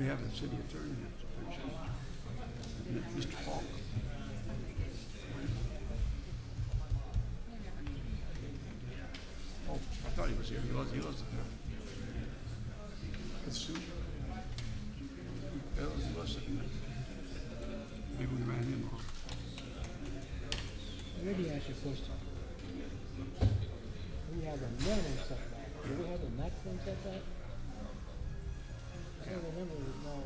We have a city attorney, Mr. Falk. Oh, I thought he was here. He wasn't there. It's Sue. Well, he wasn't. Maybe we ran him off. Let me ask you a question. We have a minimum setback. Do we have a maximum setback? I don't remember it now.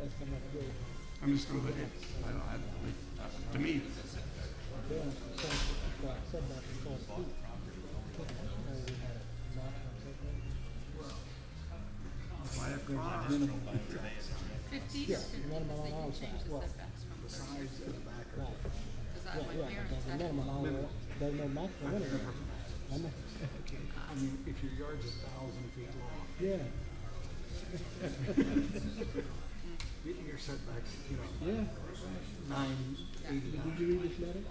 Last time I did. I'm just gonna look at, to me, There was some setback in 4 feet. I don't know we had a maximum setback. if I have crossed, Minimum. 50? Yeah, minimum on all sides. Well, the sides of the back are right. Is that Yeah, what yeah, Karen but there's a said? minimum all the way. There's no maximum anywhere. I know. I mean, if your yard's 1,000 feet long, Yeah, your setbacks, you know, yeah. 980. Did you read this letter?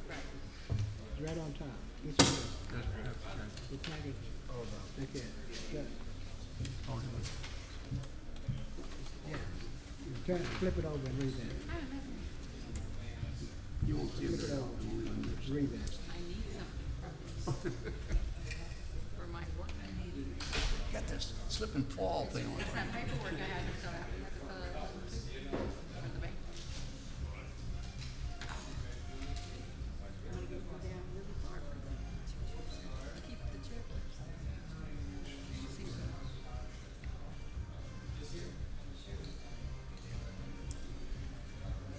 Right. It's right on top. This is it. The package. Oh, no. Okay. Yeah. Oh, no. Turn, flip it over and read that. You won't see it Flip it very over. often. Read that. I need something for my work. I need, Got this slip and fall thing on. it's that paperwork I had to fill out. You have to fill it out for the bank. Keep the check.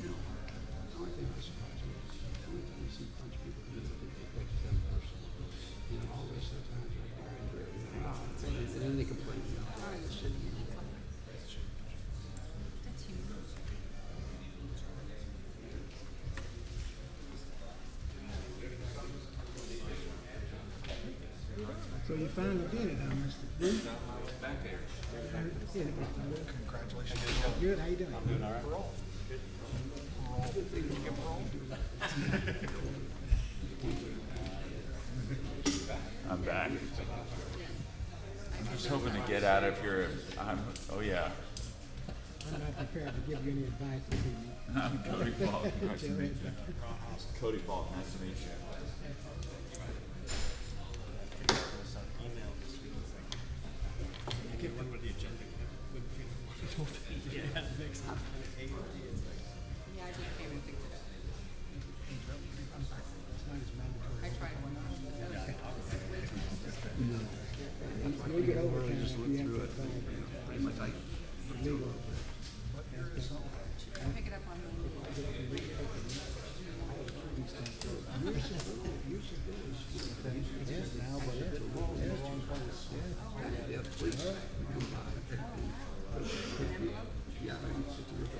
You know, the only thing that surprises me is the only time you see a bunch of people do it, they take them personal. You know, all this sometimes like they're angry, you know, and then they complain, you know, oh, the city, you know. That's huge. So you finally did it, huh, Mr. Bruce? Congratulations. Good, how you doing? I'm doing all right. I'm back. I was hoping to get out of here. Oh yeah. I'm not prepared to give you any advice this evening. I'm Cody Falk. Nice to meet you. Cody Falk. Nice to meet you. Yeah, I just came and fixed it up. I tried one. You'll get over it Just if look you have through to it, find pretty much like, legal. Pick it up on the. Yes, now, but yeah, please. Yeah, I'm 50 years old.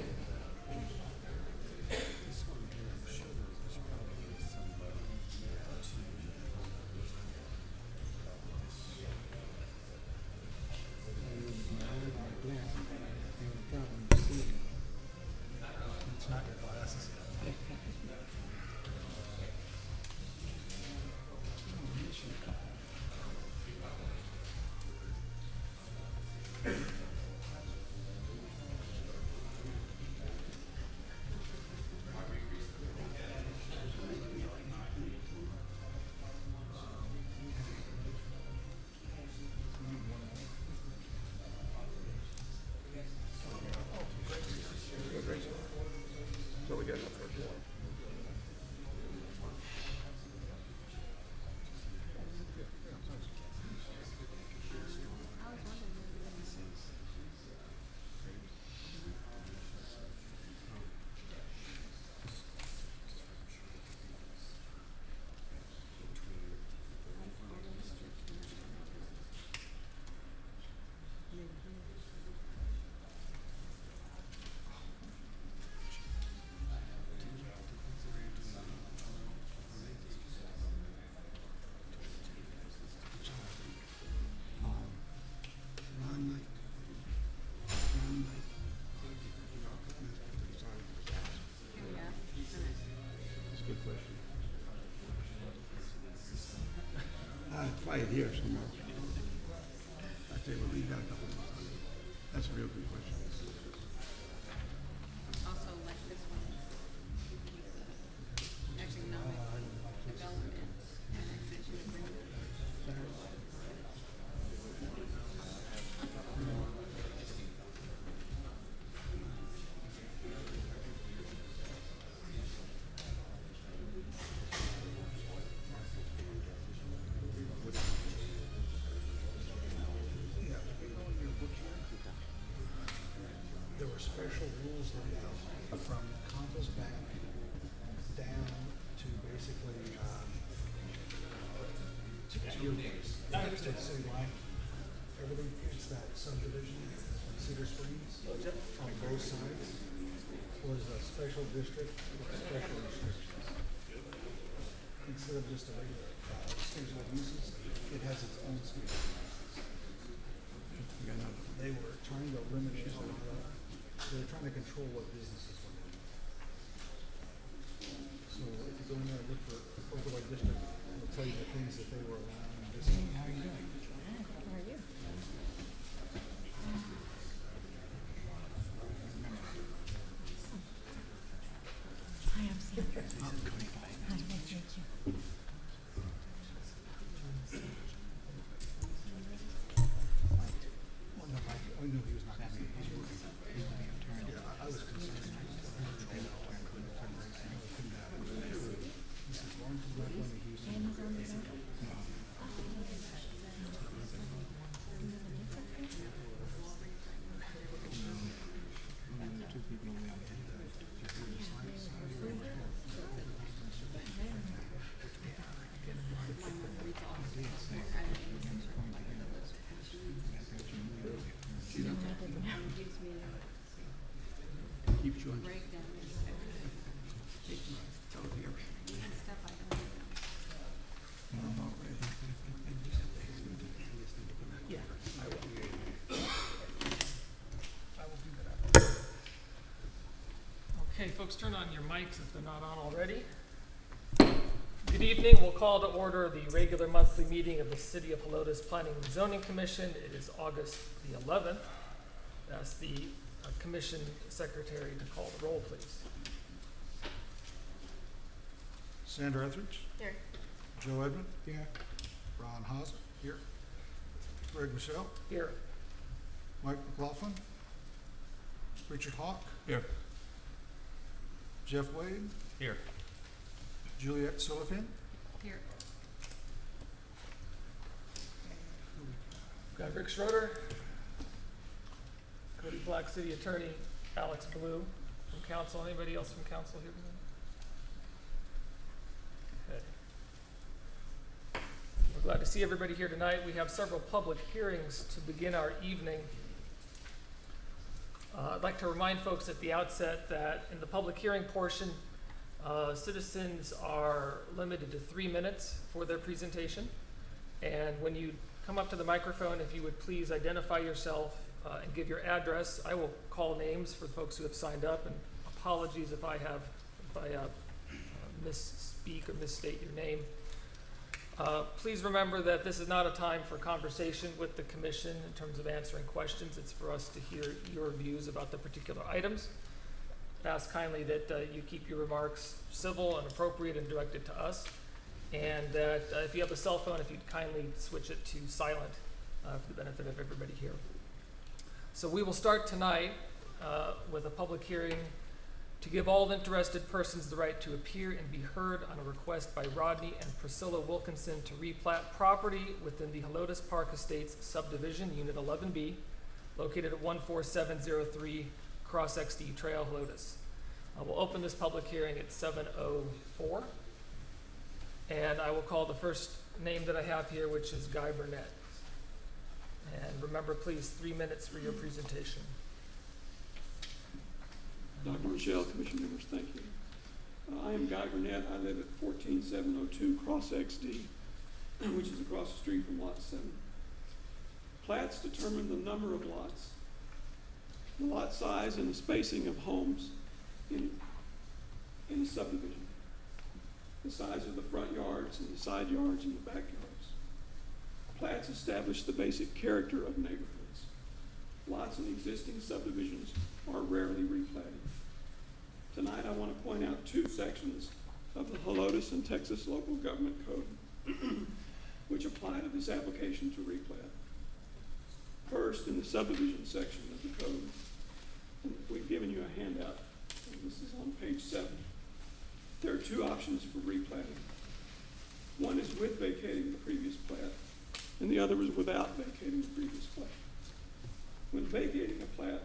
It's not your glasses. So we got enough for a board. Ron Knight. Ron Knight. Yeah. That's a good question. Probably here somewhere. I tell you what, we got a couple of That's a real good question. Also, like this one, the economic development, and extension agreement. Yeah, if you go in your book here, there were special rules laid out from Compass Bank down to basically, to your place. To the city line. Everything, it's that subdivision, in Cedar Springs, on both sides, was a special district with special restrictions. Instead of just a regular, schedule of uses, it has its own schedule of uses. They were trying to eliminate a lot of, they were trying to control what businesses were doing. So if you go in there and look for overlay district, it'll tell you the things that they were allowing and this. How are you doing? How are you? Hi, I'm Sandra. Hi, nice to meet you. Well, no, I knew he was not gonna be, he's working. Yeah, I was concerned. He says, Lawrence is not going to Houston. And he's on the road. Gives me Keeps you on. a breakdown of Tell me everything. stuff I don't know. Yeah, I will. I will do that. Okay, folks, turn on your mics if they're not on already. Good evening. We'll call to order the regular monthly meeting of the City of Helotes Planning and Zoning Commission. It is August the 11th. Ask the commission secretary to call the roll, please. Sandra Etheridge, Here. Joe Edmond. Here. Ron Haas, here. Greg Michelle, Here. Mike McLaughlin, Richard Hawk, Here. Jeff Wade, Here. Juliet Sullivan. Here, Got Rick Schroeder, Cody Black, City Attorney Alex Blue from council. Anybody else from council here tonight? Okay. We're glad to see everybody here tonight. We have several public hearings to begin our evening. I'd like to remind folks at the outset that in the public hearing portion, citizens are limited to 3 minutes for their presentation. And when you come up to the microphone, if you would please identify yourself and give your address. I will call names for the folks who have signed up, and apologies if I misspeak or misstate your name. Please remember that this is not a time for conversation with the commission in terms of answering questions. It's for us to hear your views about the particular items. Ask kindly that you keep your remarks civil and appropriate and directed to us. And that if you have a cell phone, if you'd kindly switch it to silent for the benefit of everybody here. So we will start tonight with a public hearing to give all interested persons the right to appear and be heard on a request by Rodney and Priscilla Wilkinson to replat property within the Helotes Park Estates subdivision, Unit 11B, located at 14703 Cross XD Trail, Helotes. We'll open this public hearing at 7:04. And I will call the first name that I have here, which is Guy Burnett. And remember, please, 3 minutes for your presentation. Dr. Michelle, Commission members, thank you. I am Guy Burnett. I live at 14702 Cross XD, which is across the street from Lot 7. Plats determine the number of lots, the lot size, and the spacing of homes in a subdivision, the size of the front yards and the side yards and the back yards. Plats establish the basic character of neighborhoods. lots in existing subdivisions are rarely replatted. Tonight, I want to point out two sections of the Helotes and Texas Local Government Code which apply to this application to replat. First, in the subdivision section of the code, and we've given you a handout, and this is on page 7. There are two options for replatting. One is with vacating the previous plat, and the other is without vacating the previous plat. When vacating a plat,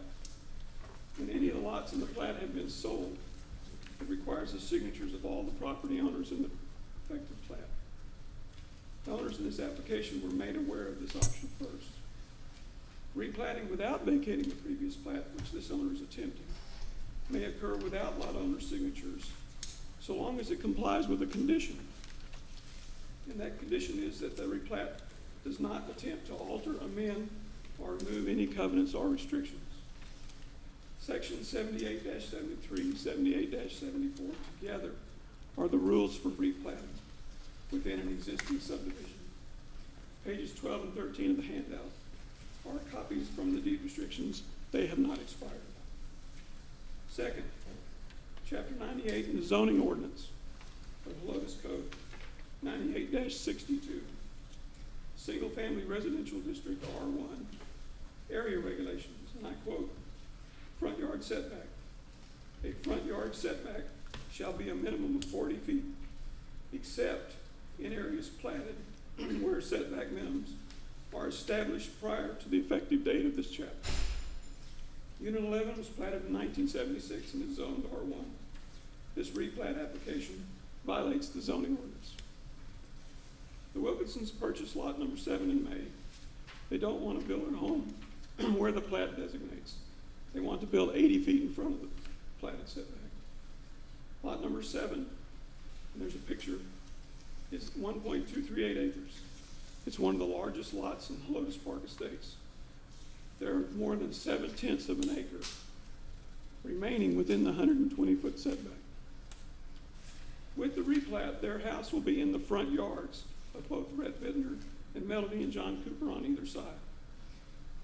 when any of the lots in the plat have been sold, it requires the signatures of all the property owners in the affected plat. The owners in this application were made aware of this option first. Replatting without vacating the previous plat, which this owner is attempting, may occur without lot owner signatures, so long as it complies with a condition. And that condition is that the replat does not attempt to alter, amend, or remove any covenants or restrictions. Sections 78-73, 78-74 together are the rules for replatting within an existing subdivision. Pages 12 and 13 of the handout are copies from the deed restrictions. They have not expired. Second, Chapter 98 in the zoning ordinance of the Helotes Code, 98-62, single-family residential district R1, area regulations, and I quote, front yard setback. A front yard setback shall be a minimum of 40 feet, except in areas platted where setback minimums are established prior to the effective date of this chapter. Unit 11 was platted in 1976 and is zoned R1. This replat application violates the zoning ordinance. The Wilkinsons purchased lot number 7 in May. They don't want to build their home where the plat designates. They want to build 80 feet in front of the platted setback. Lot number 7, and there's a picture, is 1.238 acres. It's one of the largest lots in Helotes Park Estates. There are more than 7/10 of an acre remaining within the 120-foot setback. With the replat, their house will be in the front yards of both Rhett Bittner and Melody and John Cooper on either side.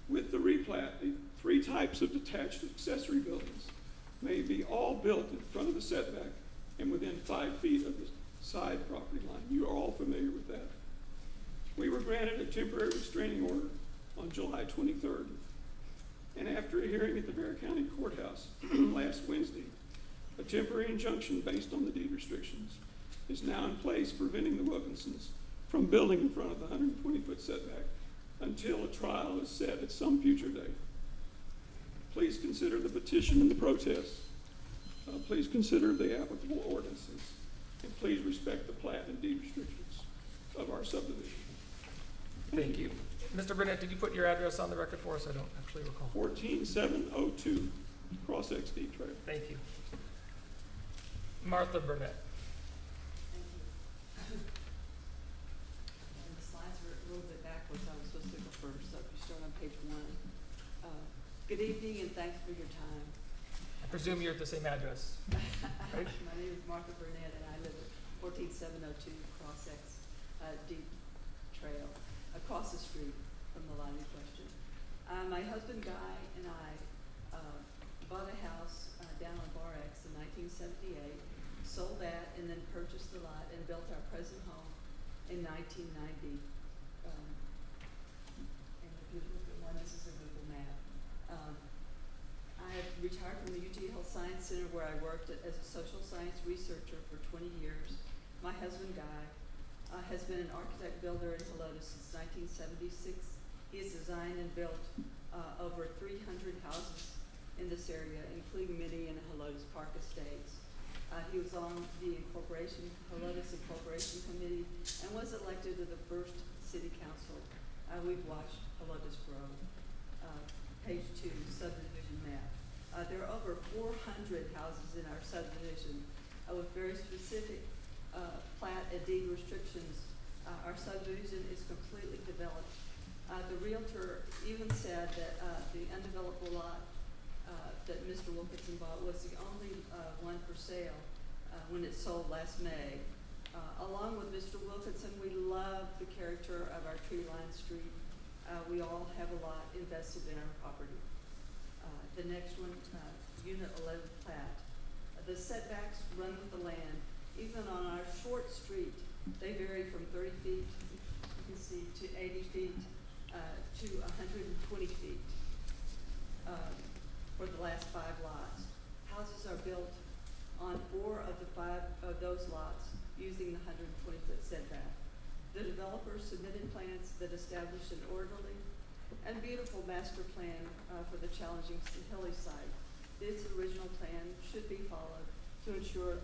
With the replat, the 3 types of detached accessory buildings may be all built in front of the setback and within 5 feet of the side property line. You are all familiar with that. We were granted a temporary restraining order on July 23rd. And after a hearing at the Bexar County Courthouse last Wednesday, a temporary injunction based on the deed restrictions is now in place preventing the Wilkinsons from building in front of the 120-foot setback until a trial is set at some future date. Please consider the petition and the protest. Please consider the applicable ordinances. And please respect the plat and deed restrictions of our subdivision. Thank you. Mr. Burnett, did you put your address on the record for us? I don't actually recall. 14702 Cross XD Trail. Thank you. Martha Burnett. And the slides are a little bit backwards. I was supposed to go first, so if you start on page 1. Good evening and thanks for your time. I presume you're at the same address, right? My name is Martha Burnett and I live at 14702 Cross XD Trail, across the street from the line in question. My husband Guy and I bought a house down on Bar X in 1978, sold that, and then purchased the lot and built our present home in 1990. And if you look at one, this is a Google map. I retired from the UT Health Science Center where I worked as a social science researcher for 20 years. My husband Guy has been an architect builder in Helotes since 1976. He has designed and built over 300 houses in this area, including many in the Helotes Park Estates. He was on the Helotes Incorporation Committee and was elected to the first city council. We've watched Helotes grow. Page 2, subdivision map. There are over 400 houses in our subdivision with very specific plat and deed restrictions. Our subdivision is completely developed. The realtor even said that the undeveloped lot that Mr. Wilkinson bought was the only one for sale when it sold last May. Along with Mr. Wilkinson, we love the character of our tree-lined street. We all have a lot invested in our property. The next one, Unit 11 plat. The setbacks run with the land. Even on our short street, they vary from 30 feet, you can see, to 80 feet, to 120 feet for the last 5 lots. Houses are built on 4 of the 5 of those lots using the 120-foot setback. The developer submitted plans that established an orderly and beautiful master plan for the challenging hilly site. This original plan should be followed to ensure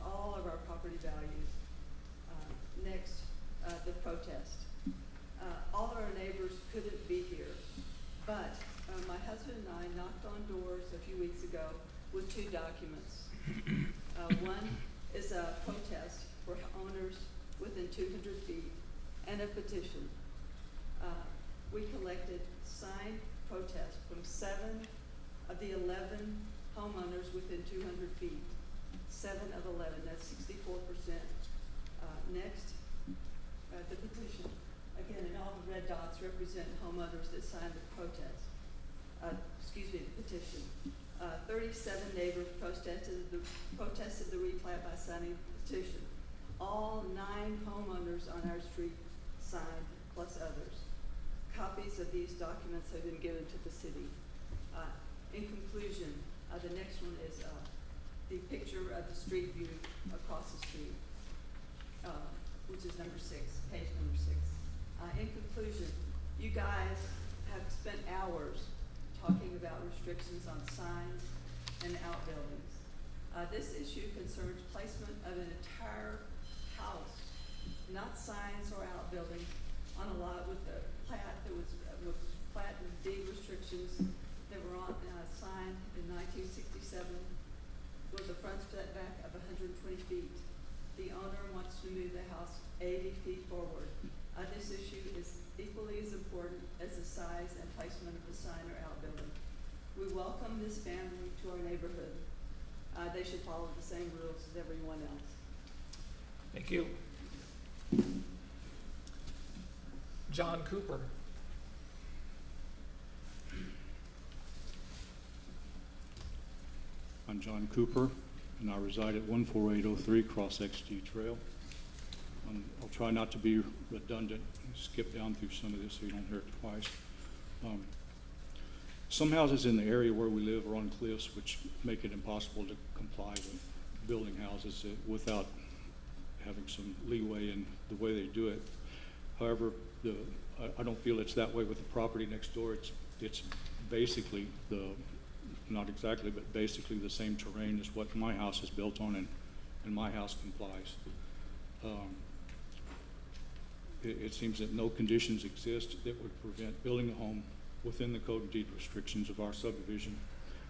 all of our property values. Next, the protest. All of our neighbors couldn't be here, but my husband and I knocked on doors a few weeks ago with 2 documents. One is a protest for owners within 200 feet and a petition. We collected signed protests from 7 of the 11 homeowners within 200 feet. 7 of 11, that's 64%. Next, the petition. Again, and all the red dots represent homeowners that signed the protest. The petition. 37 neighbors protested the replat by signing the petition. All 9 homeowners on our street signed, plus others. Copies of these documents have been given to the city. In conclusion, the next one is the picture of the street view across the street, which is number 6, page number 6. In conclusion, you guys have spent hours talking about restrictions on signs and outbuildings. This issue concerns placement of an entire house, not signs or outbuildings, on a lot with the plat that was with plat and deed restrictions that were on signed in 1967 with a front setback of 120 feet. The owner wants to move the house 80 feet forward. This issue is equally as important as the size and placement of the sign or outbuilding. We welcome this family to our neighborhood. They should follow the same rules as everyone else. Thank you. John Cooper. I'm John Cooper, and I reside at 14803 Cross XD Trail. I'll try not to be redundant, skip down through some of this so you don't hear it twice. Some houses in the area where we live are on cliffs, which make it impossible to comply with building houses without having some leeway in the way they do it. However, I don't feel it's that way with the property next door. It's basically not exactly, but basically the same terrain as what my house is built on, and my house complies. It seems that no conditions exist that would prevent building a home within the code and deed restrictions of our subdivision.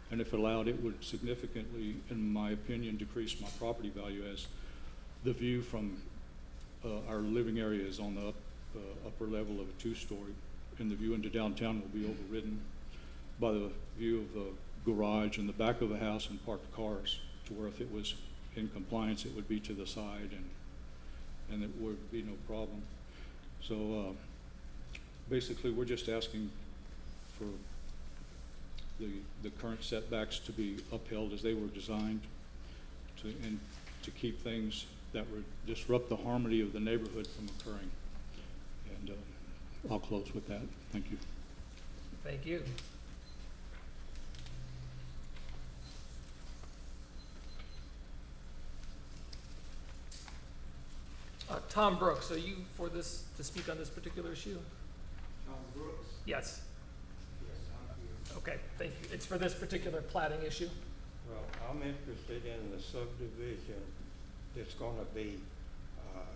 And if allowed, it would significantly, in my opinion, decrease my property value, as the view from our living area is on the upper level of a 2-story, and the view into downtown will be overridden by the view of the garage in the back of the house and parked cars, to where if it was in compliance, it would be to the side, and it would be no problem. So basically, we're just asking for the current setbacks to be upheld as they were designed, and to keep things that would disrupt the harmony of the neighborhood from occurring. And I'll close with that. Thank you. Thank you. Tom Brooks, are you for this, to speak on this particular issue? Tom Brooks? Yes. Yes, I'm here. Okay, thank you. It's for this particular plating issue? Well, I'm interested in the subdivision that's gonna be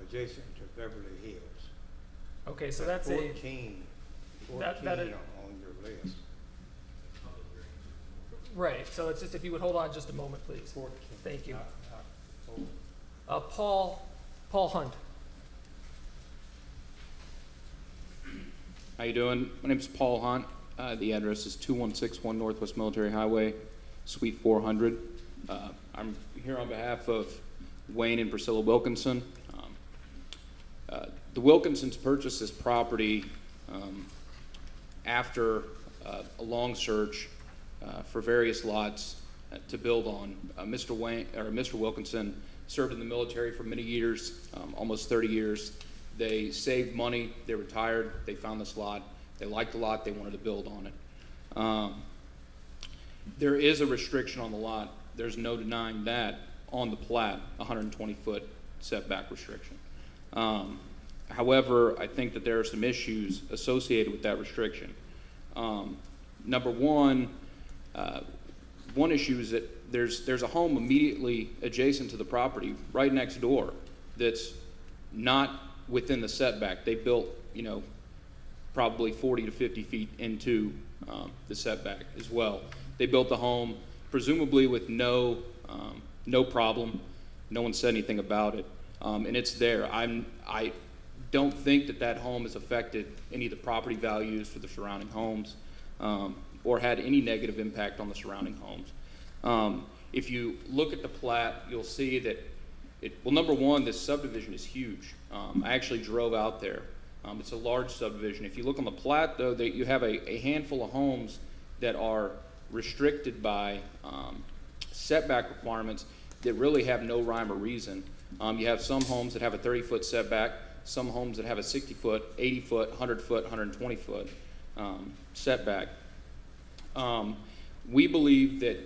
adjacent to Beverly Hills. Okay, so that's a, 14 that on your list. right, so it's just, if you would hold on just a moment, please. 14. Thank you. Oh, Paul Hunt. How you doing? My name is Paul Hunt. The address is 2161 Northwest Military Highway, Suite 400. I'm here on behalf of Wayne and Priscilla Wilkinson. The Wilkinsons purchased this property after a long search for various lots to build on. Mr. Wilkinson served in the military for many years, almost 30 years. They saved money, they retired, they found this lot, they liked the lot, they wanted to build on it. There is a restriction on the lot, there's no denying that, on the plat, 120-foot setback restriction. However, I think that there are some issues associated with that restriction. Number one, one issue is that there's a home immediately adjacent to the property, right next door, that's not within the setback. They built, probably 40 to 50 feet into the setback as well. They built the home presumably with no problem. No one said anything about it, and it's there. I don't think that home has affected any of the property values for the surrounding homes, or had any negative impact on the surrounding homes. If you look at the plat, you'll see that number one, this subdivision is huge. I actually drove out there. It's a large subdivision. If you look on the plat, though, that you have a handful of homes that are restricted by setback requirements that really have no rhyme or reason. You have some homes that have a 30-foot setback, some homes that have a 60-foot, 80-foot, 100-foot, 120-foot setback. We believe that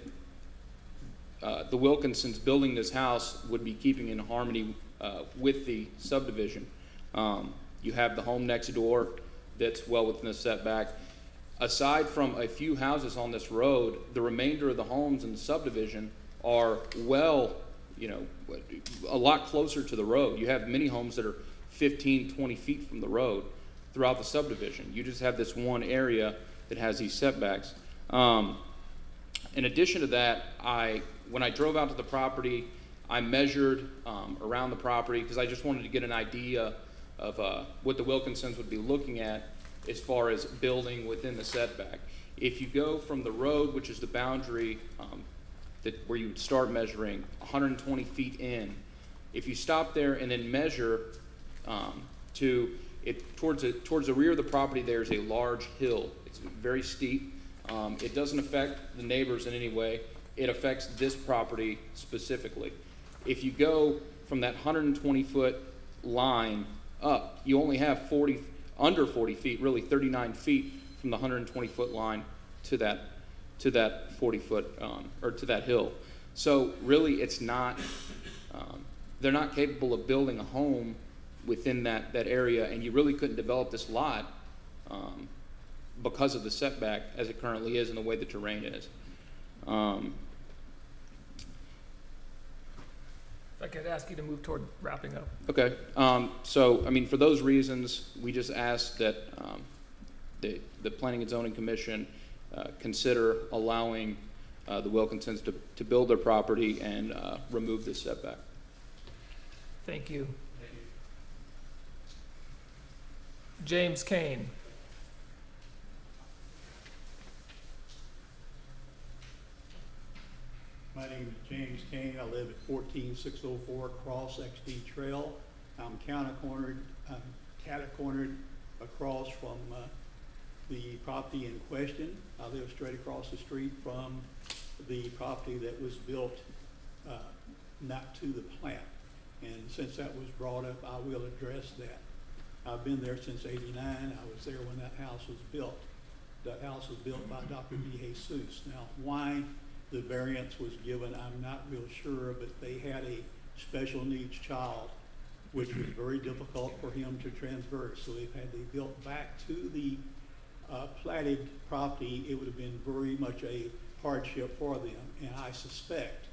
the Wilkinsons building this house would be keeping in harmony with the subdivision. You have the home next door that's well within the setback. Aside from a few houses on this road, the remainder of the homes in the subdivision are a lot closer to the road. You have many homes that are 15, 20 feet from the road throughout the subdivision. You just have this one area that has these setbacks. In addition to that, when I drove out to the property, I measured around the property because I just wanted to get an idea of what the Wilkinsons would be looking at as far as building within the setback. If you go from the road, which is the boundary where you would start measuring 120 feet in, if you stop there and then measure towards the rear of the property, there's a large hill. It's very steep. It doesn't affect the neighbors in any way. It affects this property specifically. If you go from that 120-foot line up, you only have under 40 feet, really 39 feet from the 120-foot line to that 40-foot or to that hill. So really, it's not. They're not capable of building a home within that area, and you really couldn't develop this lot because of the setback as it currently is and the way the terrain is. If I could ask you to move toward wrapping up. Okay. For those reasons, we just ask that the Planning and Zoning Commission consider allowing the Wilkinsons to build their property and remove this setback. Thank you. James Kane. My name is James Kane. I live at 14604 Cross XD Trail. I'm catacornered across from the property in question. I live straight across the street from the property that was built not to the plant. And since that was brought up, I will address that. I've been there since '89. I was there when that house was built. That house was built by Dr. De Jesus. Now, why the variance was given, I'm not real sure, but they had a special needs child, which was very difficult for him to transverse. So if had they built back to the platted property, it would have been very much a hardship for them. And I suspect,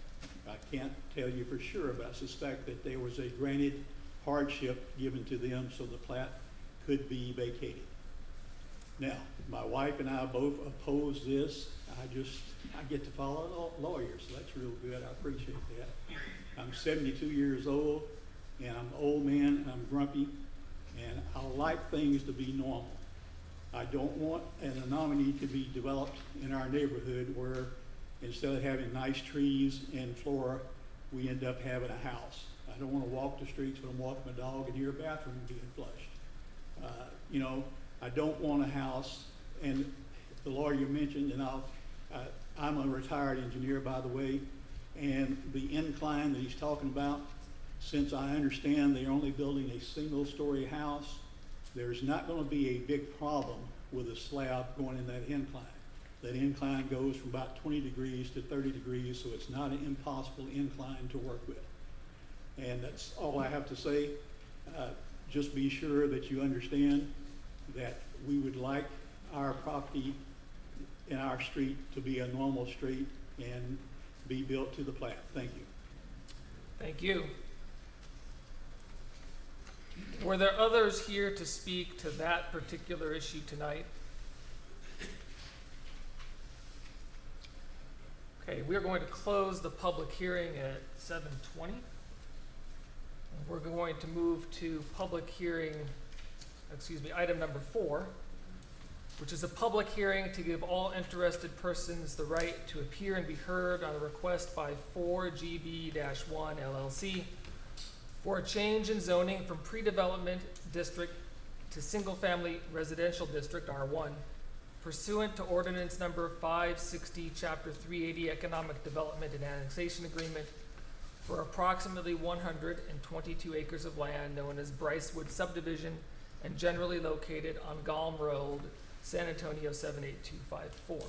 I can't tell you for sure, but I suspect that there was a granted hardship given to them so the plat could be vacated. Now, my wife and I both oppose this. I get to follow lawyers, so that's real good. I appreciate that. I'm 72 years old, and I'm an old man, and I'm grumpy, and I like things to be normal. I don't want an anomaly to be developed in our neighborhood where instead of having nice trees and flora, we end up having a house. I don't want to walk the streets when I'm walking my dog and hear a bathroom being flushed. I don't want a house, and the lawyer mentioned, and I'm a retired engineer, by the way, and the incline that he's talking about, since I understand they're only building a single-story house, there's not going to be a big problem with a slab going in that incline. That incline goes from about 20 degrees to 30 degrees, so it's not an impossible incline to work with. And that's all I have to say. Just be sure that you understand that we would like our property in our street to be a normal street and be built to the plat. Thank you. Thank you. Were there others here to speak to that particular issue tonight? Okay, we're going to close the public hearing at 7:20. We're going to move to item number 4, which is a public hearing to give all interested persons the right to appear and be heard on a request by 4GB-1 LLC for a change in zoning from pre-development district to single-family residential district, R1, pursuant to ordinance number 560, chapter 380, economic development and annexation agreement for approximately 122 acres of land known as Brycewood subdivision and generally located on Galm Road, San Antonio 78254.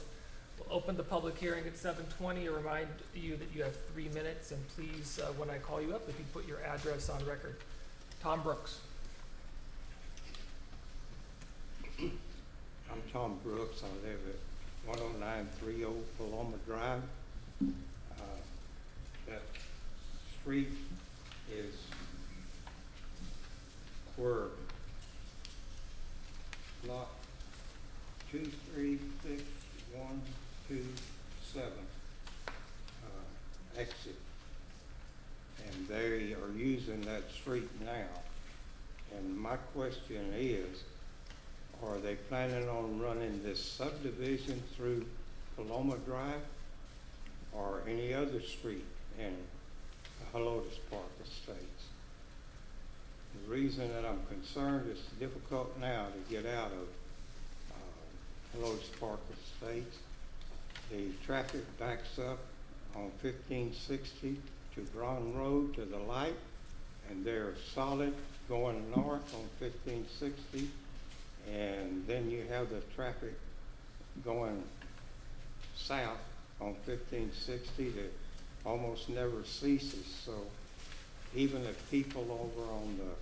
We'll open the public hearing at 7:20. I remind you that you have 3 minutes, and please, when I call you up, if you put your address on record. Tom Brooks. I'm Tom Brooks. I live at 10930 Paloma Drive. That street is where lot 236127 exit. And they are using that street now. And my question is, are they planning on running this subdivision through Paloma Drive or any other street in Helotes Park Estates? The reason that I'm concerned, it's difficult now to get out of Helotes Park Estates. The traffic backs up on 1560 to Brown Road to the light, and they're solid going north on 1560. And then you have the traffic going south on 1560 that almost never ceases. So even if people over on the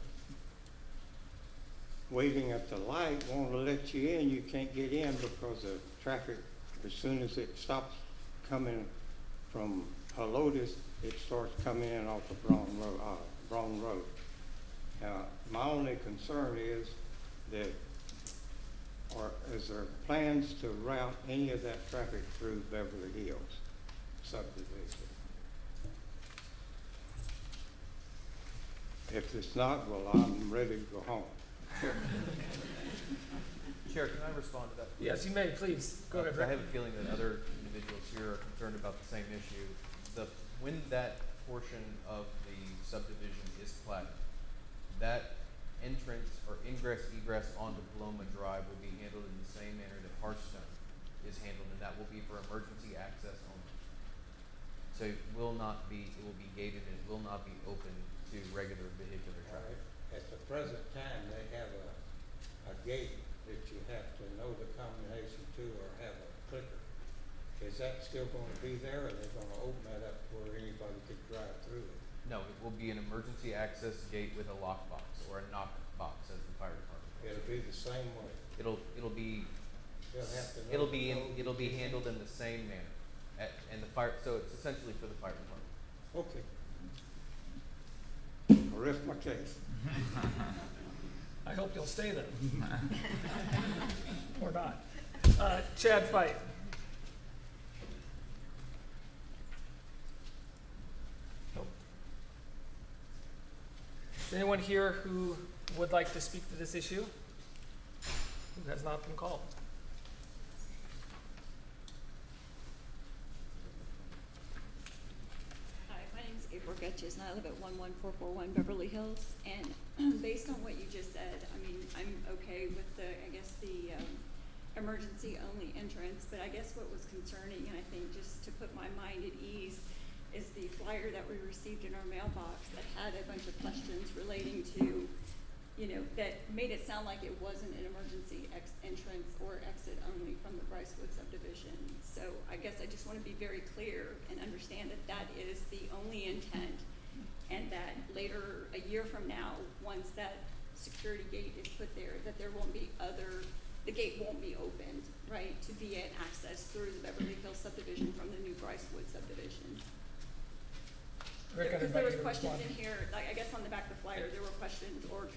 waiting at the light want to let you in, you can't get in because the traffic, as soon as it stops coming from Helotes, it starts coming in off of Brown Road. Now, my only concern is that is there plans to route any of that traffic through Beverly Hills subdivision? If it's not, well, I'm ready to go home. Chair, can I respond to that? Yes, you may, please. Go ahead, I Rick. have a feeling that other individuals here are concerned about the same issue. When that portion of the subdivision is platted, that entrance or ingress egress onto Paloma Drive will be handled in the same manner that Hearthstone is handled, and that will be for emergency access only. So it will be gated and it will not be open to regular vehicular traffic. At the present time, they have a gate that you have to know the combination to or have a clicker. Is that still going to be there, or are they going to open that up where anybody could drive through it? No, it will be an emergency access gate with a lockbox or a knock box, as the fire department. It'll be the same way. It'll be They'll have to know it'll the be code. it'll be handled in the same manner, and the fire. So it's essentially for the fire department. Okay. I'll rest my case. I hope you'll stay there. Or not. Chad Fight. Nope. Is anyone here who would like to speak to this issue? Who has not been called? Hi, my name's April Getches, and I live at 11441 Beverly Hills. And based on what you just said, I mean, I'm okay with the emergency only entrance, but I guess what was concerning, and I think just to put my mind at ease, is the flyer that we received in our mailbox that had a bunch of questions relating to, you know, that made it sound like it wasn't an emergency entrance or exit only from the Brycewood subdivision. So I guess I just want to be very clear and understand that that is the only intent, and that later, a year from now, once that security gate is put there, that there won't be the gate won't be opened, right, to be an access through the Beverly Hills subdivision from the new Brycewood subdivision. Rick, I'd Because there was invite you to questions respond. in here, like, I guess on the back of the flyer, there were questions, or,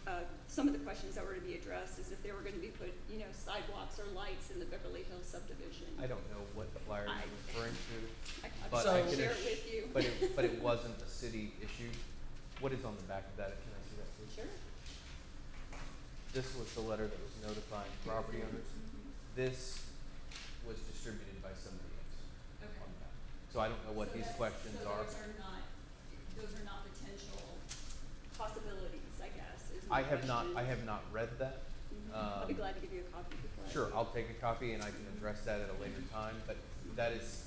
some of the questions that were to be addressed is if they were gonna be put, you know, sidewalks or lights in the Beverly Hills subdivision. I don't know what the flyer I- is referring to, I'll but So- I can share it with you. but it wasn't a city issue. What is on the back of that? Can I see that, please? Sure. This was the letter that was notifying property owners. This was distributed by somebody else. Okay. on that. So I don't know what So these that's- questions so are. those are not potential possibilities, I guess, is I my have not read that. I'll be glad to give you a copy before I. Sure, I'll take a copy and I can address that at a later time, but that is,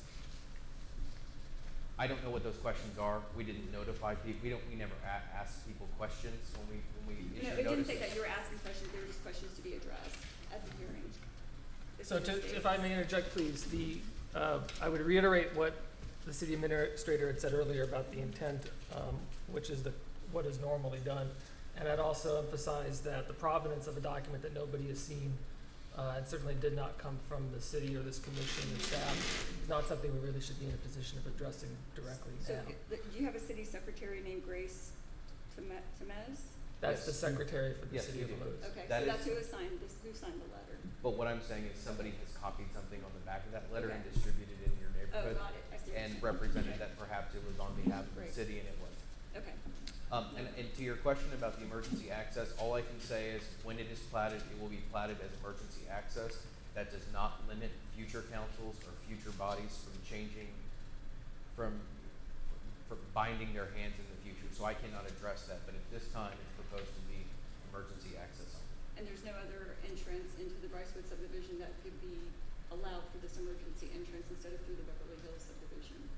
I don't know what those questions are. We didn't notify people, we never asked people questions when we No, issue it didn't notices. say that you were asking questions, they were just questions to be addressed at the hearing. So if I may interject, please, I would reiterate what the city administrator had said earlier about the intent, which is what is normally done. And I'd also emphasize that the provenance of a document that nobody has seen, and certainly did not come from the city or this commission and staff, is not something we really should be in a position of addressing directly So, now. do you have a city secretary named Grace Temez? That's the Yes. secretary for the Yes, city we of do. Lotus. Okay, That so that's is- who signed the letter. But what I'm saying is somebody has copied something on the back of that letter and Okay. distributed it in your Oh, neighborhood. got it, I see what you're And saying. represented that perhaps it was on behalf of the Great. city and it wasn't. Okay, And to your question about the emergency access, all I can say is when it is platted, it will be platted as emergency access. That does not limit future councils or future bodies from changing, from binding their hands in the future. So I cannot address that, but at this time, it's proposed to be emergency access only. and there's no other entrance into the Brycewood subdivision that could be allowed for this emergency entrance instead of through the Beverly Hills subdivision?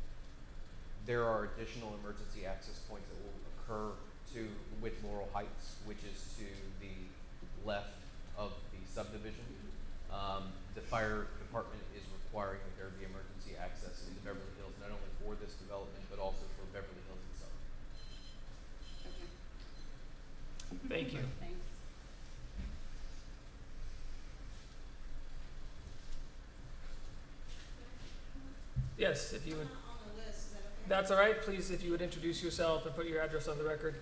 There are additional emergency access points that will occur with Laurel Heights, which is to the left of the subdivision. The fire department is requiring that there be emergency access into Beverly Hills, not only for this development, but also for Beverly Hills itself. Okay, Thank you. thanks. Yes, if you would. That's all right. Please, if you would introduce yourself and put your address on the record.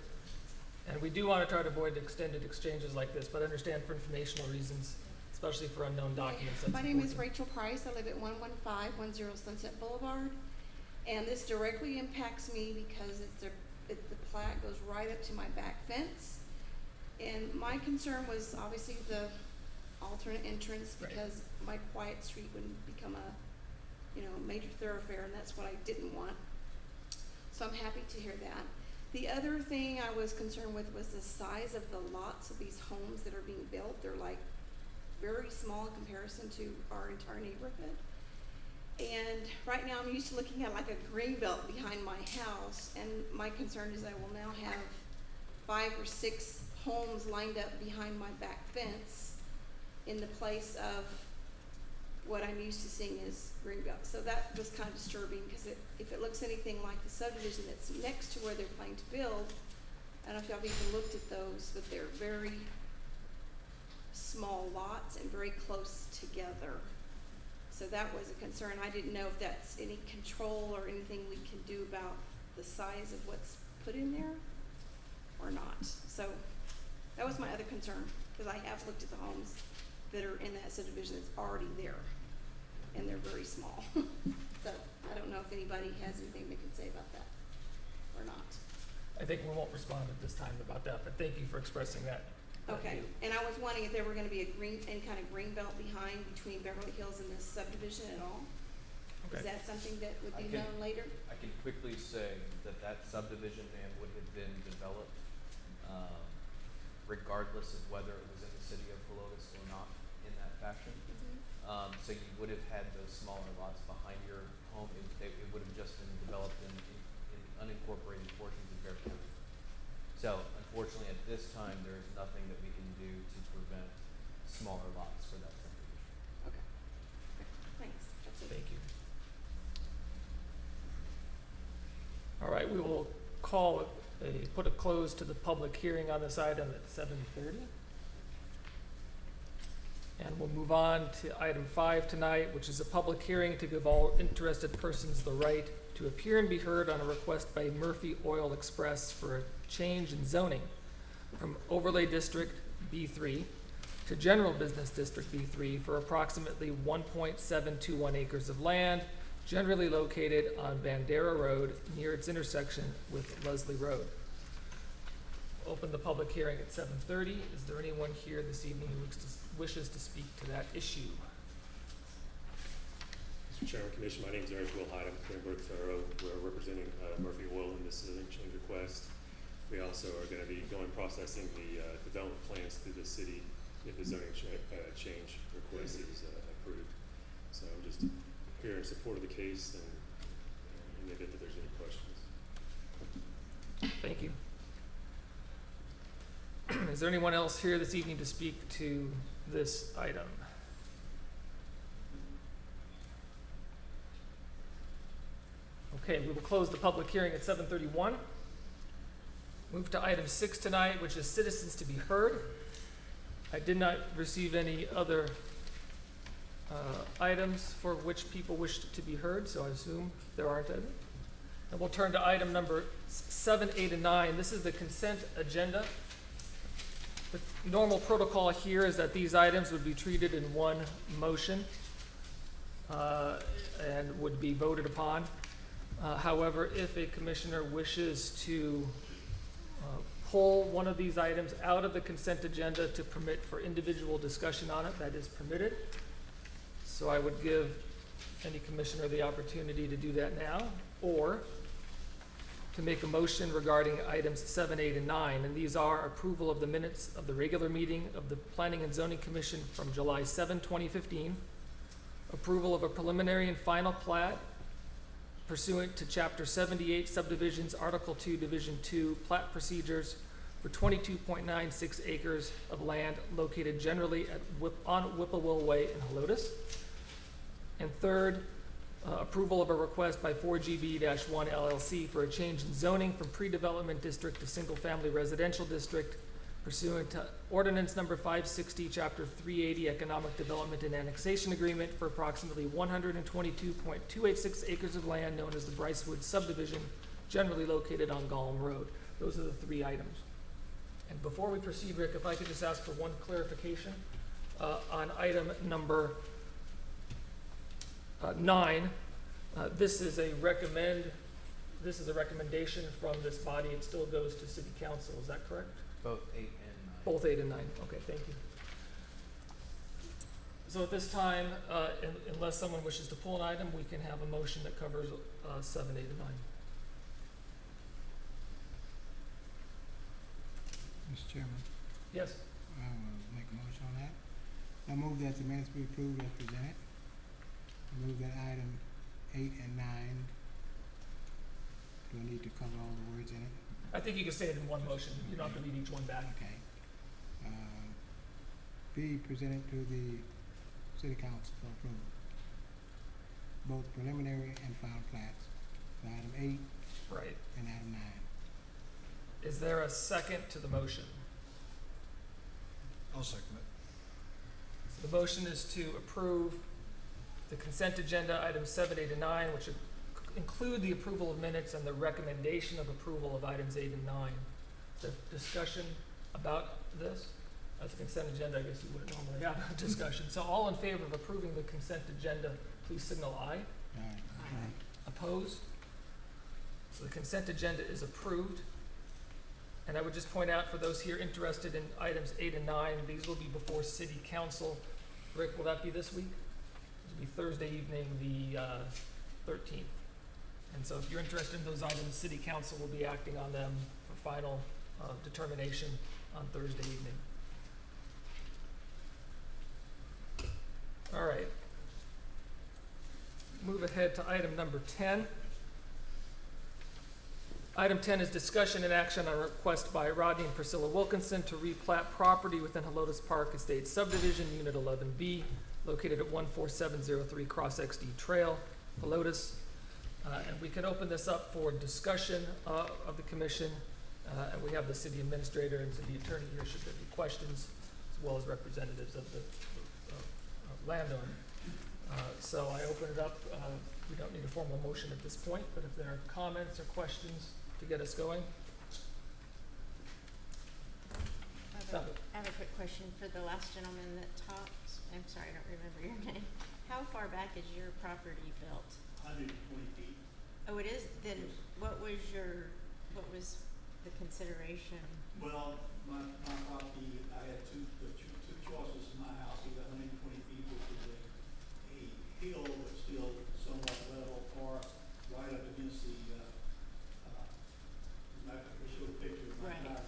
And we do want to try to avoid extended exchanges like this, but understand for informational reasons, especially for unknown documents. that's My name is important. Rachel Price. I live at 11510 Sunset Boulevard. And this directly impacts me because the plat goes right up to my back fence. And my concern was obviously the alternate entrance Right. because my quiet street would become a major thoroughfare, and that's what I didn't want. So I'm happy to hear that. The other thing I was concerned with was the size of the lots of these homes that are being built. They're like very small in comparison to our entire neighborhood. And right now I'm used to looking at like a green belt behind my house, and my concern is I will now have 5 or 6 homes lined up behind my back fence in the place of what I'm used to seeing is green belt. So that was kind of disturbing because if it looks anything like the subdivision that's next to where they're planning to build, I don't know if y'all have even looked at those, but they're very small lots and very close together. So that was a concern. I didn't know if that's any control or anything we can do about the size of what's put in there or not. So that was my other concern, because I have looked at the homes that are in that subdivision that's already there, and they're very small. So I don't know if anybody has anything they can say about that or not. I think we won't respond at this time about that, but thank you for expressing that. Okay, view. and I was wondering if there were gonna be any kind of green belt behind between Beverly Hills and this subdivision at all? Is Okay. that something that would be I can- known later? I can quickly say that subdivision, ma'am, would have been developed, regardless of whether it was in the city of Helotes or not in that fashion. So you would have had those smaller lots behind your home. It would have just been developed in unincorporated portions of Bear County. So unfortunately, at this time, there is nothing that we can do to prevent smaller lots for that subdivision. Okay. Thanks. That's it. Thank you. All right, we will put a close to the public hearing on this item at 7:30. And we'll move on to item 5 tonight, which is a public hearing to give all interested persons the right to appear and be heard on a request by Murphy Oil Express for a change in zoning from Overlay District B3 to General Business District B3 for approximately 1.721 acres of land, generally located on Bandera Road near its intersection with Leslie Road. Open the public hearing at 7:30. Is there anyone here this evening who wishes to speak to that issue? Mr. Chairman, Commission, my name is Eric Will Hyde. I'm from Cranbrook Faro. We're representing Murphy Oil in this zoning change request. We also are going to be processing the development plans through the city if the zoning change request is approved. So I'm just here in support of the case and in the event that there's any questions. Thank you. Is there anyone else here this evening to speak to this item? Okay, we will close the public hearing at 7:31. Move to item 6 tonight, which is citizens to be heard. I did not receive any other items for which people wish to be heard, so I assume there aren't any. And we'll turn to item number 7, 8, and 9. This is the consent agenda. The normal protocol here is that these items would be treated in one motion and would be voted upon. However, if a commissioner wishes to pull one of these items out of the consent agenda to permit for individual discussion on it, that is permitted. So I would give any commissioner the opportunity to do that now, or to make a motion regarding items 7, 8, and 9. And these are approval of the minutes of the regular meeting of the Planning and Zoning Commission from July 7, 2015, approval of a preliminary and final plat pursuant to Chapter 78 Subdivisions, Article 2, Division 2, plat procedures for 22.96 acres of land located generally on Whipplewell Way in Helotes. And third, approval of a request by 4GB-1 LLC for a change in zoning from pre-development district to single-family residential district pursuant to ordinance number 560, chapter 380, economic development and annexation agreement for approximately 122.286 acres of land known as the Brycewood subdivision, generally located on Gollum Road. Those are the 3 items. And before we proceed, Rick, if I could just ask for one clarification on item number 9. This is a recommendation from this body. It still goes to City Council. Is that correct? Both 8 and 9. Both 8 and 9. Okay, thank you. So at this time, unless someone wishes to pull an item, we can have a motion that covers 7, 8, and 9. Mr. Chairman, Yes. I will make a motion on that. I move that the minutes be approved as presented. I move that item 8 and 9, do I need to cover all the words in it? I think you can say it in one motion. You don't have to read each one back. Okay. Be presented to the City Council for approval. Both preliminary and final plats, item 8 Right. and item 9. Is there a second to the motion? I'll second it. So the motion is to approve the consent agenda, items 7, 8, and 9, which include the approval of minutes and the recommendation of approval of items 8 and 9. Is there discussion about this? As a consent agenda, I guess you wouldn't normally have a discussion. So all in favor of approving the consent agenda, please signal aye. Aye. Opposed? So the consent agenda is approved. And I would just point out for those here interested in items 8 and 9, these will be before City Council. Rick, will that be this week? It'll be Thursday evening, the 13th. And so if you're interested in those items, City Council will be acting on them for final determination on Thursday evening. All right. ahead to item number 10. Item 10 is discussion and action on a request by Rodney and Priscilla Wilkinson to replat property within Helotes Park Estates subdivision, Unit 11B, located at 14703 Cross XD Trail, Helotes. And we can open this up for discussion of the commission. And we have the city administrator and city attorney here should there be questions, as well as representatives of the landowner. So I open it up. We don't need a formal motion at this point, but if there are comments or questions to get us going. I have a quick question for the last gentleman that talked. I'm sorry, I don't remember your name. How far back is your property built? 120 feet. Oh, it is? Then what was the consideration? Well, my property, I had two choices in my house, either 120 feet, which is a hill but still somewhat level, or right up against the, I can show a picture of my driveway.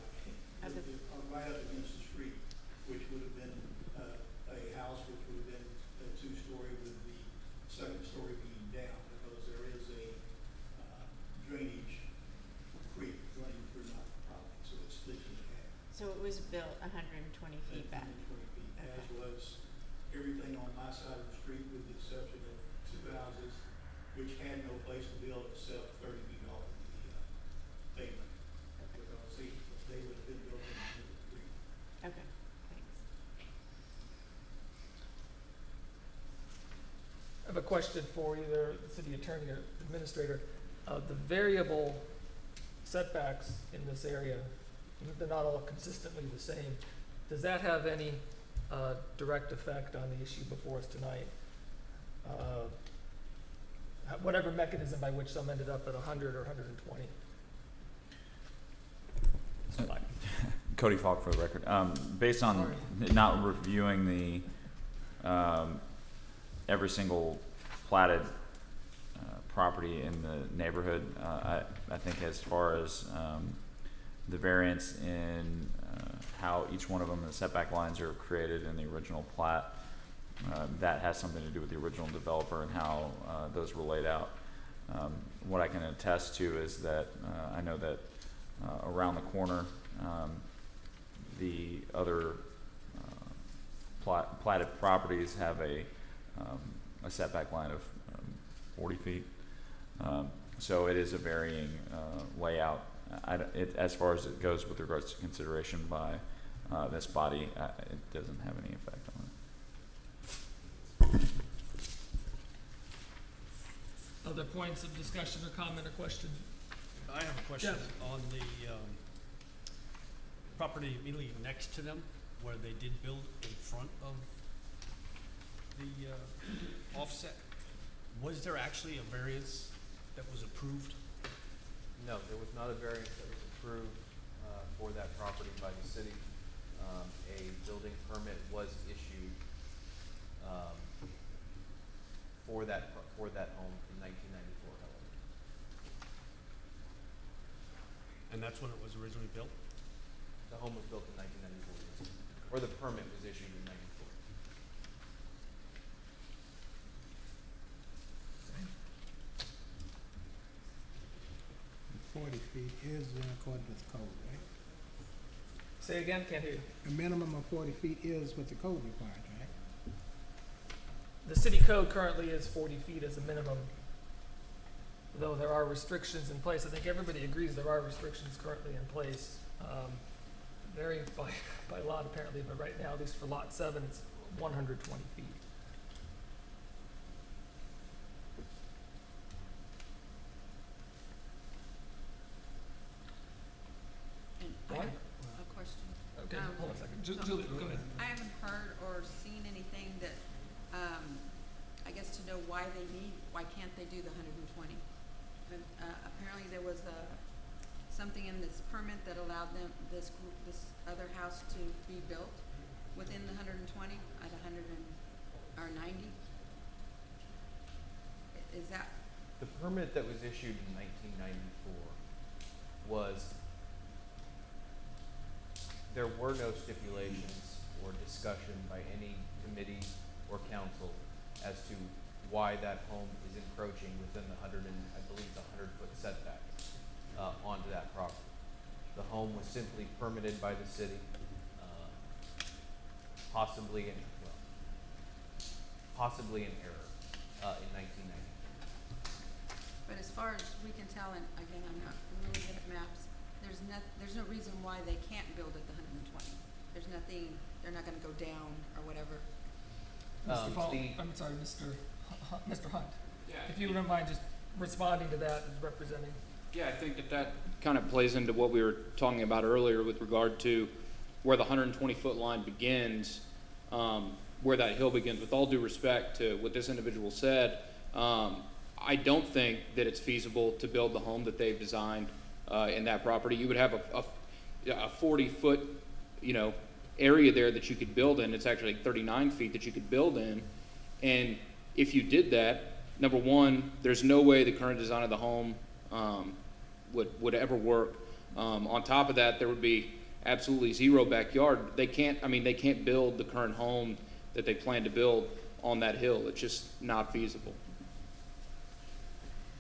Right up against the street, which would have been a house which would have been a two-story with the second story being down, because there is a drainage creek running through my property, so it's split in half. So it was built 120 feet back? 120 feet, as was everything on my side of the street, with the exception of two houses, which had no place to build except 30 feet off of the pavement, because they would have been built into the creek. Okay, thanks. I have a question for either the city attorney or administrator. The variable setbacks in this area, they're not all consistently the same. Does that have any direct effect on the issue before us tonight? Whatever mechanism by which some ended up at 100 or 120. Cody Falk for the record. Based on not reviewing the every single platted property in the neighborhood, I think as far as the variance in how each one of them, the setback lines are created in the original plat, that has something to do with the original developer and how those were laid out. What I can attest to is that I know that around the corner, the other platted properties have a setback line of 40 feet. So it is a varying layout. As far as it goes with regards to consideration by this body, it doesn't have any effect on it. Other points of discussion or comment or question? I have a question Jeff. on the property immediately next to them, where they did build in front of the offset. Was there actually a variance that was approved? No, there was not a variance that was approved for that property by the city. A building permit was issued for that home in 1994, however. And that's when it was originally built? The home was built in 1994, or the permit was issued in 94. 40 feet is in accordance with the code, right? Say again, can't hear you. A minimum of 40 feet is what the code requires, right? The city code currently is 40 feet as a minimum, though there are restrictions in place. I think everybody agrees there are restrictions currently in place, varying by lot apparently, but right now, at least for lot 7, it's 120 feet. I have a question. Okay, hold on a second. Julie, go ahead. I haven't heard or seen anything that, I guess to know why can't they do the 120? But, apparently there was something in this permit that allowed them, this other house to be built within the 120 at 90? Is that? The permit that was issued in 1994 was, there were no stipulations or discussion by any committee or council as to why that home is encroaching within the 100 and, I believe, the 100-foot setback onto that property. The home was simply permitted by the city, possibly in error in 1990. But as far as we can tell, and again, I'm not really good at maps, there's no reason why they can't build at the 120. There's nothing, they're not gonna go down or whatever. Mr. Fall, I'm sorry, Mr. Hunt. If you wouldn't mind just responding to that as representing. Yeah, I think that kind of plays into what we were talking about earlier with regard to where the 120-foot line begins, where that hill begins. With all due respect to what this individual said, I don't think that it's feasible to build the home that they've designed in that property. You would have a 40-foot, area there that you could build in. It's actually 39 feet that you could build in. And if you did that, number one, there's no way the current design of the home would ever work. On top of that, there would be absolutely zero backyard. They can't build the current home that they plan to build on that hill. It's just not feasible.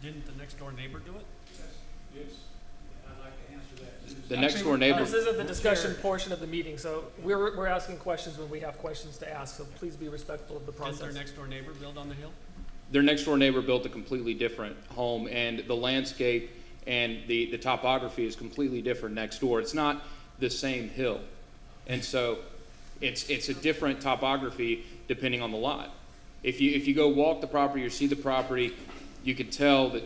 Didn't the next door neighbor do it? Yes, I'd like to answer that. The next door neighbor. This isn't the discussion portion of the meeting, so we're asking questions when we have questions to ask, so please be respectful of the process. Didn't their next door neighbor build on the hill? Their next door neighbor built a completely different home, and the landscape and the topography is completely different next door. It's not the same hill. And so it's a different topography depending on the lot. If you go walk the property or see the property, you can tell that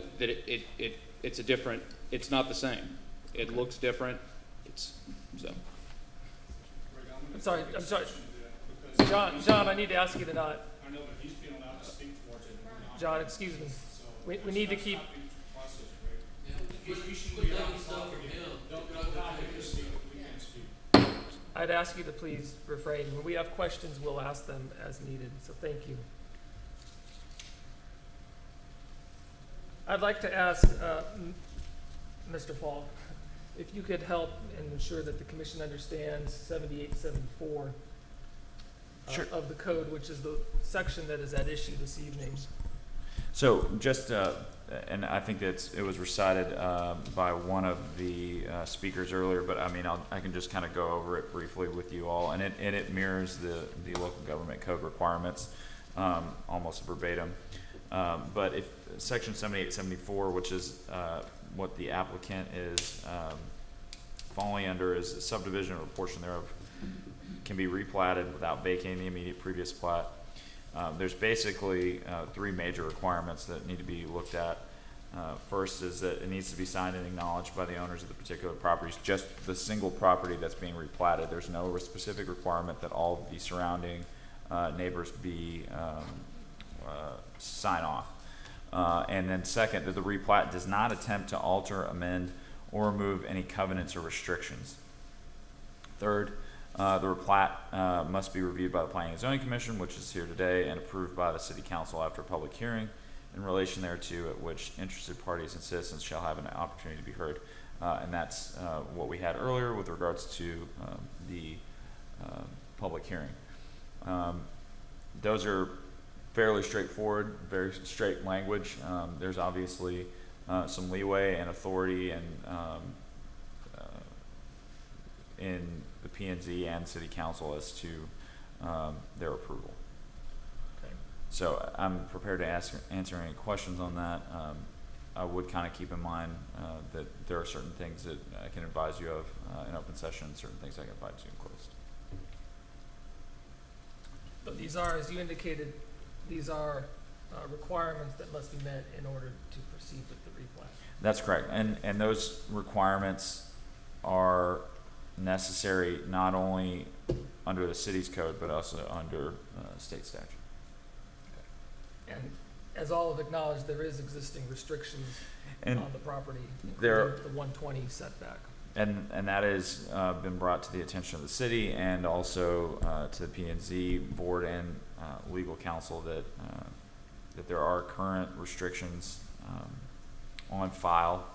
it's a different, it's not the same. It looks different. I'm sorry. John, I need to ask you to not. I know, but he's been allowed to speak towards it. John, excuse me. We need to keep. I'd ask you to please refrain. When we have questions, we'll ask them as needed, so thank you. I'd like to ask Mr. Falk, if you could help and ensure that the commission understands 7874 of the code, which is the section that is at issue this evening. So just, and I think it was recited by one of the speakers earlier, but I mean, I can just kind of go over it briefly with you all, and it mirrors the local government code requirements almost verbatim. But if section 7874, which is what the applicant is falling under, is a subdivision or a portion thereof can be replatted without vacating the immediate previous plat. There's basically three major requirements that need to be looked at. First is that it needs to be signed and acknowledged by the owners of the particular properties, just the single property that's being replatted. There's no specific requirement that all of the surrounding neighbors be sign off. And then second, that the replat does not attempt to alter, amend, or remove any covenants or restrictions. Third, the replat must be reviewed by the Planning and Zoning Commission, which is here today, and approved by the City Council after a public hearing in relation thereto, at which interested parties and citizens shall have an opportunity to be heard. And that's what we had earlier with regards to the public hearing. Those are fairly straightforward, very straight language. There's obviously some leeway and authority and in the P&Z and City Council as to their approval. Okay. So I'm prepared to answer any questions on that. I would kind of keep in mind that there are certain things that I can advise you of in open session, certain things I can advise you in closed. But these are, as you indicated, these are requirements that must be met in order to proceed with the replat. That's correct. And those requirements are necessary not only under the city's code, but also under state statute. Okay. And as all have acknowledged, there is existing restrictions And on the property, there, including the 120 setback. And that has been brought to the attention of the city and also to the P&Z board and legal counsel that there are current restrictions on file,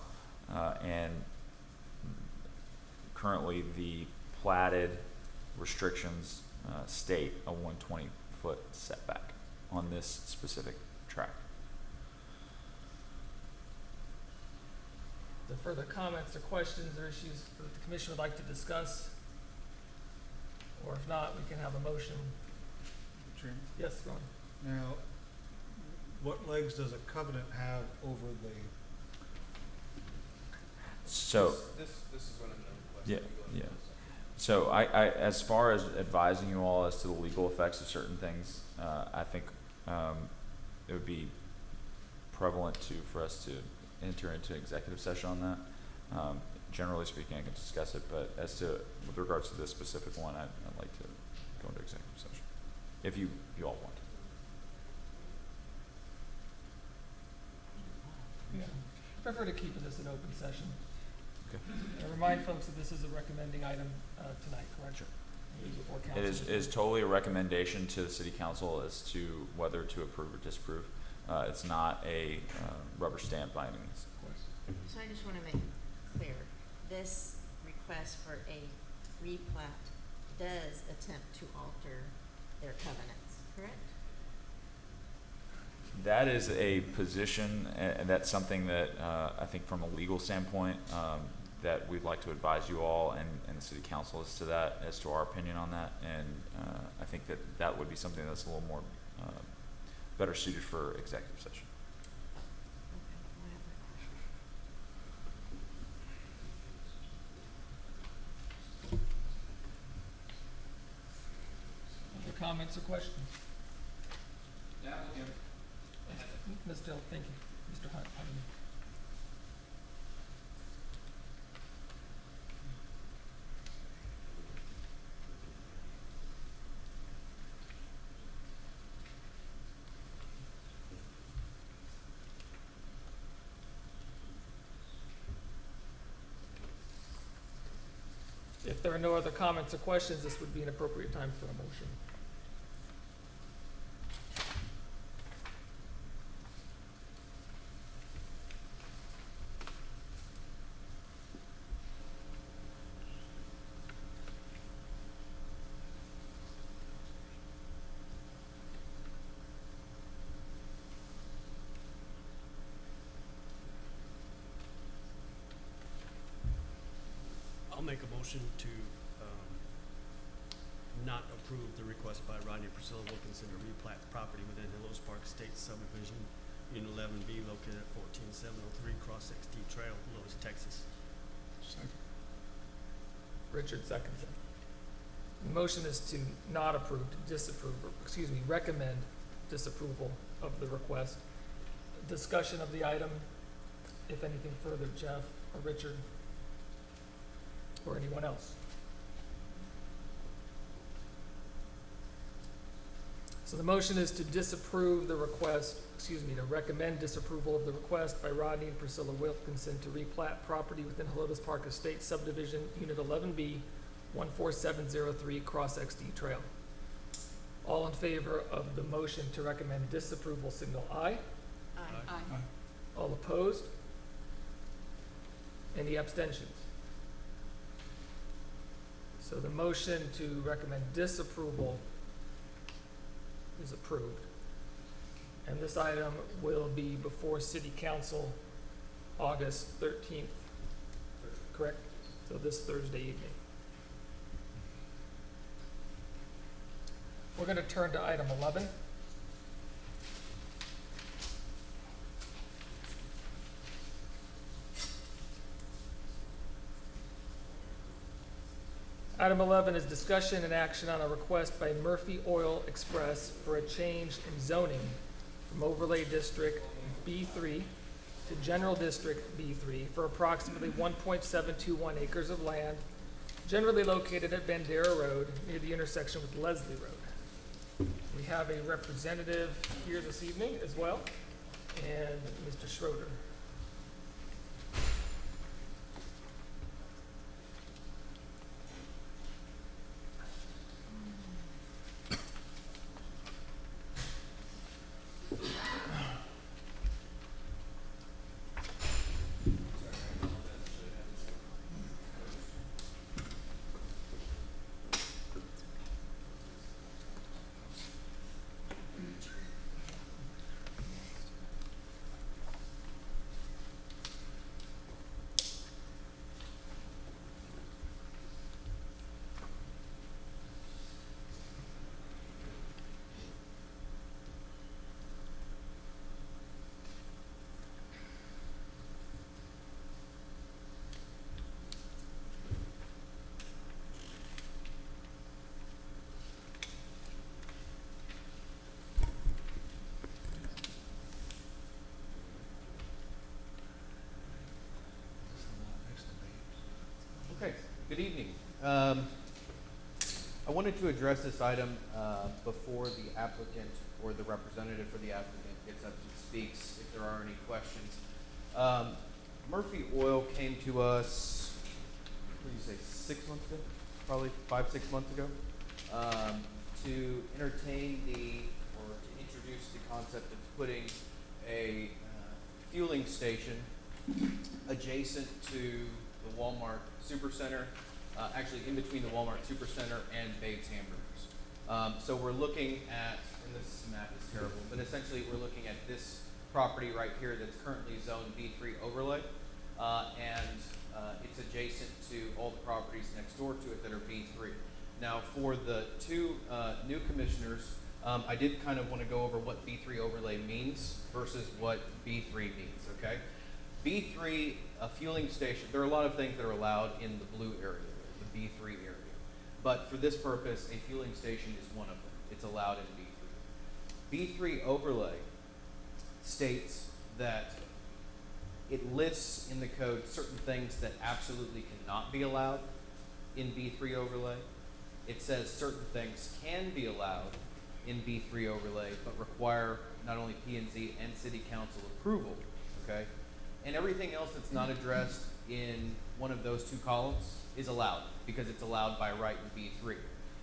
and currently the platted restrictions state a 120-foot setback on this specific tract. Are there further comments or questions or issues that the commission would like to discuss? Or if not, we can have a motion. Chairman? Yes, Ron? Now, what legs does a covenant have over the, So, This is one of the yeah, questions. yeah. So I, as far as advising you all as to the legal effects of certain things, I think, it would be prevalent for us to enter into executive session on that. Generally speaking, I can discuss it, but as to, with regards to this specific one, I'd like to go into executive session, if you all want. Yeah. Prefer to keep this an open session. Okay. I remind folks that this is a recommending item tonight, correct? Sure. Before It council. is totally a recommendation to the city council as to whether to approve or disapprove. It's not a rubber stamp by any means. So I just want to make it clear, this request for a replat does attempt to alter their covenants, correct? That is a position, and that's something that I think from a legal standpoint, that we'd like to advise you all and the city council as to that, as to our opinion on that. And I think that would be something that's a little more better suited for executive session. Other comments or questions? Ms. Dill, thank you. Mr. Hunt, pardon me. If there are no other comments or questions, this would be an appropriate time for a motion. I'll make a motion to, not approve the request by Rodney and Priscilla Wilkinson to replat the property within Hillos Park Estates subdivision, Unit 11B, located at 14703 Cross XD Trail, Lotus, Texas. second? Richard seconds it. The motion is to not approve, to disapprove, or, excuse me, recommend disapproval of the request. Discussion of the item, if anything further, Jeff or Richard or anyone else. So the motion is to disapprove the request, to recommend disapproval of the request by Rodney and Priscilla Wilkinson to replat property within Helotes Park Estates subdivision, Unit 11B, 14703 Cross XD Trail. All in favor of the motion to recommend disapproval, signal aye. Aye. All opposed? Any abstentions? So the motion to recommend disapproval is approved. And this item will be before City Council August 13th, correct? So this Thursday evening. We're going to turn to item 11. Item 11 is discussion and action on a request by Murphy Oil Express for a change in zoning from Overlay District B3 to General District B3 for approximately 1.721 acres of land, generally located at Bandera Road near the intersection with Leslie Road. We have a representative here this evening as well, and Mr. Schroeder. Good evening. I wanted to address this item before the applicant or the representative for the applicant gets up and speaks, if there are any questions. Murphy Oil came to us, what do you say, 6 months ago? Probably 5-6 months ago, to entertain or to introduce the concept of putting a fueling station adjacent to the Walmart Supercenter, actually in between the Walmart Supercenter and Babe's Hamburgers. So we're looking at, and this map is terrible, but essentially we're looking at this property right here that's currently zoned B3 overlay, and it's adjacent to all the properties next door to it that are B3. Now for the two new commissioners, I did kind of want to go over what B3 overlay means versus what B3 means, okay? B3, a fueling station, there are a lot of things that are allowed in the blue area, the B3 area. But for this purpose, a fueling station is one of them. It's allowed in B3. B3 overlay states that it lists in the code certain things that absolutely cannot be allowed in B3 overlay. It says certain things can be allowed in B3 overlay, but require not only P&Z and City Council approval, okay? And everything else that's not addressed in one of those two columns is allowed, because it's allowed by right in B3.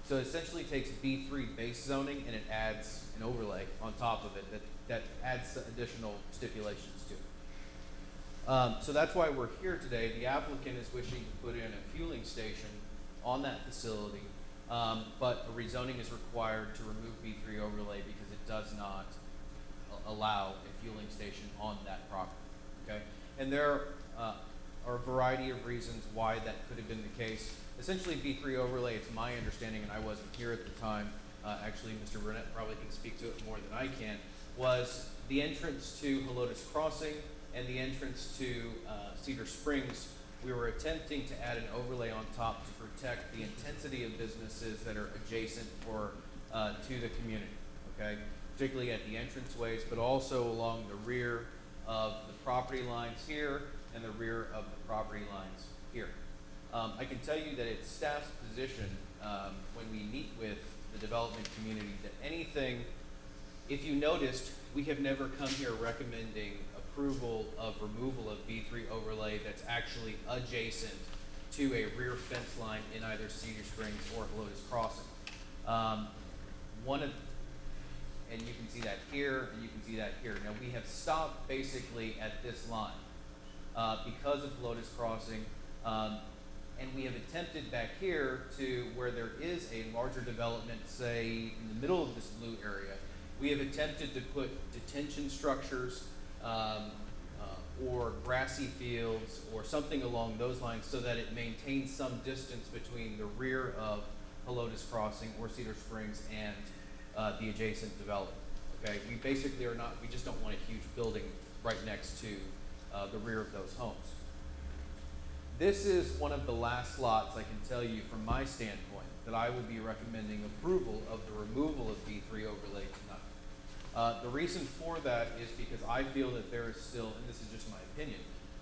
So it essentially takes B3 base zoning and it adds an overlay on top of it that adds additional stipulations to it. So that's why we're here today. The applicant is wishing to put in a fueling station on that facility, but a rezoning is required to remove B3 overlay because it does not allow a fueling station on that property, okay? And there are a variety of reasons why that could have been the case. Essentially, B3 overlay, it's my understanding, and I wasn't here at the time, actually Mr. Burnett probably can speak to it more than I can, was the entrance to Helotes Crossing and the entrance to Cedar Springs. We were attempting to add an overlay on top to protect the intensity of businesses that are adjacent or to the community, okay? Particularly at the entranceways, but also along the rear of the property lines here and the rear of the property lines here. I can tell you that it's staff's position when we meet with the development community that anything, if you noticed, we have never come here recommending approval of removal of B3 overlay that's actually adjacent to a rear fence line in either Cedar Springs or Helotes Crossing. And you can see that here, and you can see that here. Now we have stopped basically at this line because of Helotes Crossing, and we have attempted back here to where there is a larger development, say in the middle of this blue area, we have attempted to put detention structures or grassy fields or something along those lines so that it maintains some distance between the rear of Helotes Crossing or Cedar Springs and the adjacent development, okay? We basically are not, we just don't want a huge building right next to the rear of those homes. This is one of the last lots, I can tell you from my standpoint, that I will be recommending approval of the removal of B3 overlay tonight. The reason for that is because I feel that there is still, and this is just my opinion,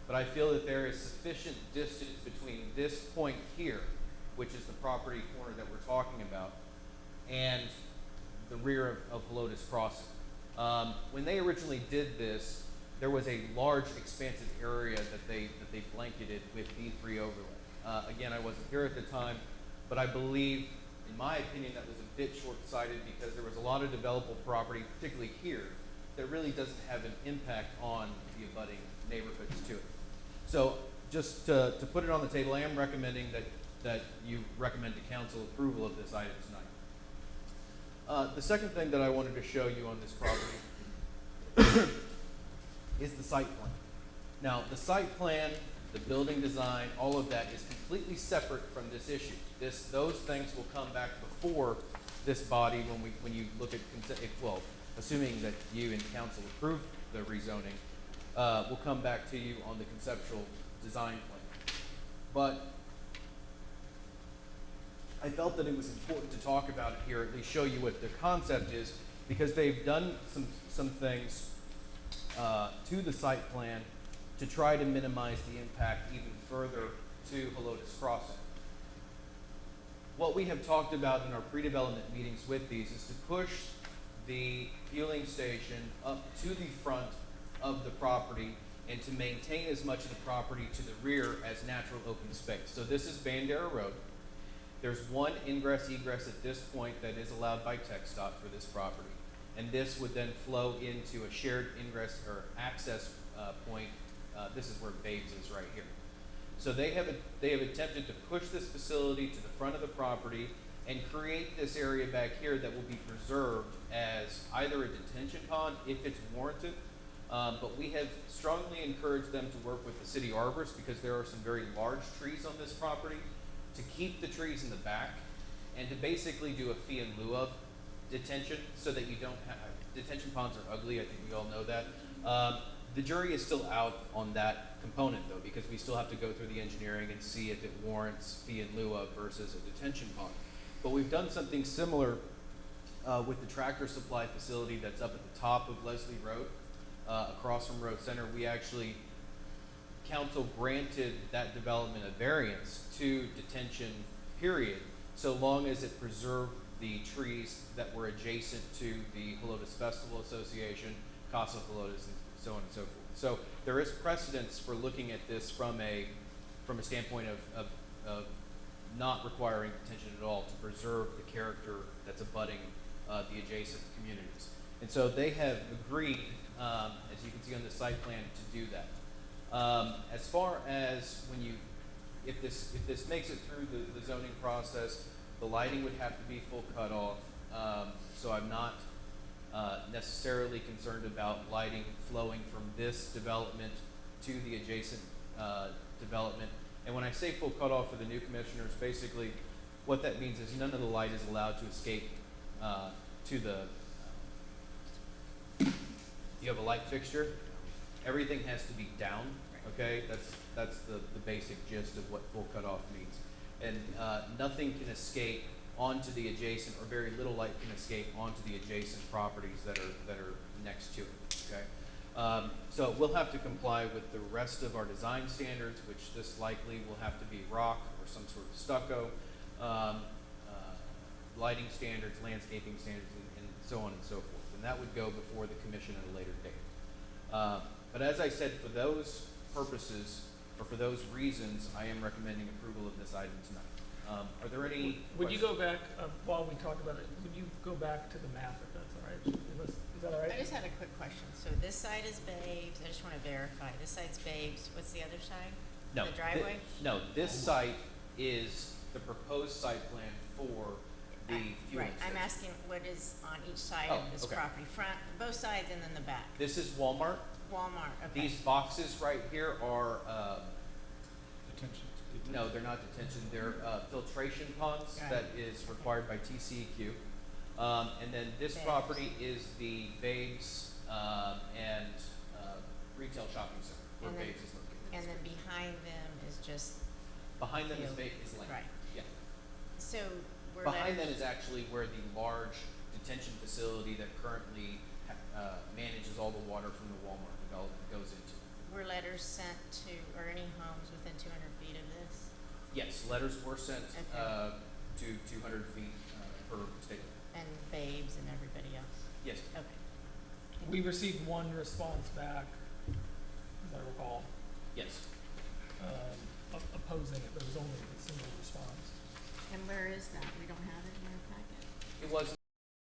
but I feel that there is sufficient distance between this point here, which is the property corner that we're talking about, and the rear of Helotes Crossing. When they originally did this, there was a large expansive area that they blanketed with B3 overlay. Again, I wasn't here at the time, but I believe, in my opinion, that was a bit short-sighted because there was a lot of developable property, particularly here, that really doesn't have an impact on the abutting neighborhoods to it. So just to put it on the table, I am recommending that you recommend to council approval of this item tonight. The second thing that I wanted to show you on this property is the site plan. Now, the site plan, the building design, all of that is completely separate from this issue. Those things will come back before this body when you look at, well, assuming that you and council approve the rezoning, will come back to you on the conceptual design plan. But I felt that it was important to talk about it here, at least show you what the concept is, because they've done some things to the site plan to try to minimize the impact even further to Helotes Crossing. what we have talked about in our pre-development meetings with these is to push the fueling station up to the front of the property and to maintain as much of the property to the rear as natural open space. So this is Bandera Road. There's one ingress egress at this point that is allowed by TxDOT for this property. And this would then flow into a shared ingress or access point. This is where Babes is right here. So they have attempted to push this facility to the front of the property and create this area back here that will be preserved as either a detention pond if it's warranted. But we have strongly encouraged them to work with the city arborist because there are some very large trees on this property, to keep the trees in the back and to basically do a fee in lieu of detention so that you don't have, detention ponds are ugly, I think we all know that. The jury is still out on that component though, because we still have to go through the engineering and see if it warrants fee in lieu of versus a detention pond. But we've done something similar with the Tractor Supply facility that's up at the top of Leslie Road, across from Road Center. We actually, council granted that development a variance to detention period, so long as it preserved the trees that were adjacent to the Helotes Festival Association, Casa Helotes, and so on and so forth. So there is precedence for looking at this from a standpoint of not requiring detention at all to preserve the character that's abutting the adjacent communities. And so they have agreed, as you can see on the site plan, to do that. As far as if this makes it through the zoning process, the lighting would have to be full cutoff. So I'm not necessarily concerned about lighting flowing from this development to the adjacent development. And when I say full cutoff for the new commissioners, basically what that means is none of the light is allowed to escape to the, you have a light fixture, everything has to be down, okay? That's the basic gist of what full cutoff means. And nothing can escape onto the adjacent, or very little light can escape onto the adjacent properties that are next to it, okay? So we'll have to comply with the rest of our design standards, which this likely will have to be rock or some sort of stucco, lighting standards, landscaping standards, and so on and so forth. And that would go before the commission at a later date. But as I said, for those purposes, or for those reasons, I am recommending approval of this item tonight. Are there any Would you questions? go back, while we talk about it, would you go back to the map if that's all right? Is that all right? I just had a quick question. So this side is Babes. I just want to verify. This side's Babes. What's the other side? No. The driveway? No, this site is the proposed site plan for the fueling Right. I'm station. asking what is on each side Oh, of this okay. property, front, both sides, and then the back. This is Walmart. Walmart. Okay. These boxes right here are, Detention. no, they're not detention, they're filtration ponds Got that is required by TCEQ. And then this Babes. property is the Babes and retail shopping center where And then- Babes is located. And then behind them is just Behind them is field. Babes Lane. Right. Yeah. So we're Behind them is actually where the large detention facility that currently manages all the water from the Walmart development goes into. were letters sent to, or any homes within 200 feet of this? Yes, letters were sent Okay. to 200 feet per state. And Babes and everybody else? Yes. Okay. We received one response back, as I recall, Yes. opposing it. There was only a single response. And where is that? We don't have it in our packet? It was